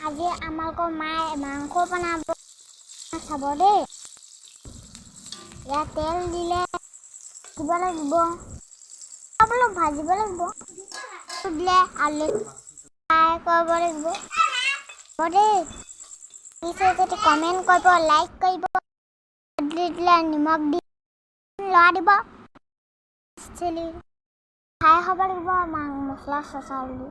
আজি আমালোকৰ মায়ে মাংস বনাব চাব দেই ইয়াত তেল দিলে দিব লাগিব অলপ ভাজিব লাগিব দিলে আলু ফ্ৰাই কৰিব লাগিব দেই যদি কমেণ্ট কৰিব লাইক কৰিব দিলে নিমখ দি লৰা দিব চেলি খাই খাব লাগিব মছলা চচা দি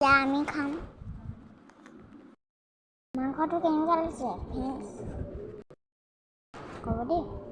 এতিয়া আমি খাম মাংসটো কেনেকুৱা লাগিছে ক'ব দেই